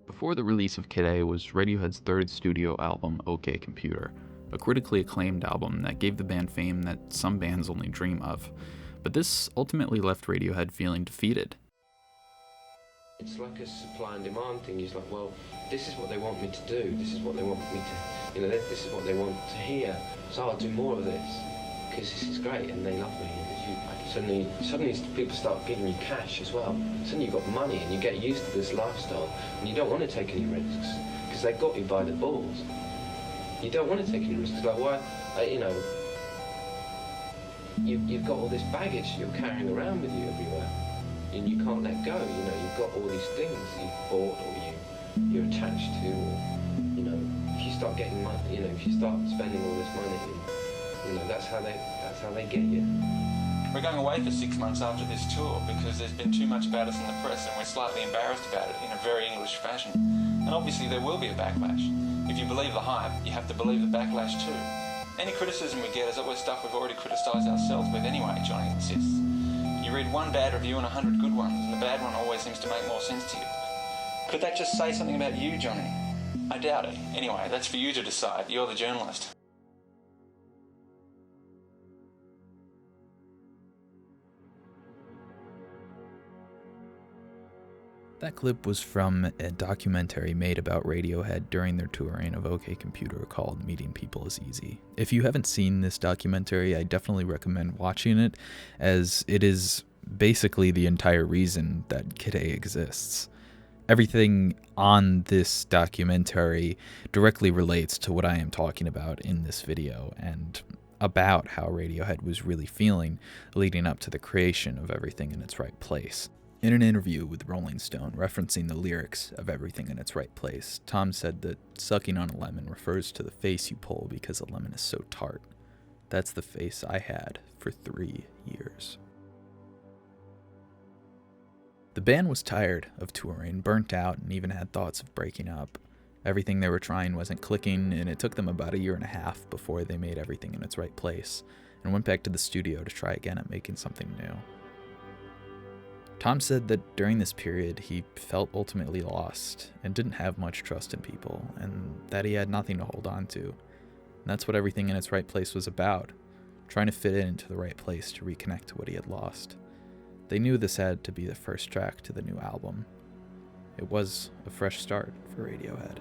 Before the release of Kid A was Radiohead's third studio album, OK Computer, a critically acclaimed album that gave the band fame that some bands only dream of. But this ultimately left Radiohead feeling defeated. It's like a supply and demand thing. He's like, well, this is what they want me to do. This is what they want me to, this is what they want to hear. So I'll do more of this because this is great and they love me. And suddenly people start giving you cash as well. Suddenly you've got money and you get used to this lifestyle and you don't want to take any risks because they got you by the balls. You don't want to take any risks. Like, why, you've got all this baggage you're carrying around with you everywhere. And you can't let go, you've got all these things you've bought or you're attached to, or, if you start getting money, if you start spending all this money, that's how they get you. We're going away for 6 months after this tour because there's been too much about us in the press and we're slightly embarrassed about it in a very English fashion. And obviously there will be a backlash. If you believe the hype, you have to believe the backlash too. Any criticism we get is always stuff we've already criticised ourselves with anyway, Johnny insists. You read one bad review and 100 good ones, and the bad one always seems to make more sense to you. Could that just say something about you, Johnny? I doubt it. Anyway, that's for you to decide. You're the journalist. That clip was from a documentary made about Radiohead during their touring of OK Computer called Meeting People is Easy. If you haven't seen this documentary, I definitely recommend watching it, as it is basically the entire reason that Kid A exists. Everything on this documentary directly relates to what I am talking about in this video, and about how Radiohead was really feeling leading up to the creation of Everything in Its Right Place. In an interview with Rolling Stone referencing the lyrics of Everything in Its Right Place, Tom said that sucking on a lemon refers to the face you pull because a lemon is so tart. That's the face I had for 3 years. The band was tired of touring, burnt out, and even had thoughts of breaking up. Everything they were trying wasn't clicking, and it took them about 1.5 years before they made Everything in Its Right Place, and went back to the studio to try again at making something new. Tom said that during this period, he felt ultimately lost and didn't have much trust in people, and that he had nothing to hold on to. And that's what Everything in Its Right Place was about, trying to fit into the right place to reconnect to what he had lost. They knew this had to be the first track to the new album. It was a fresh start for Radiohead.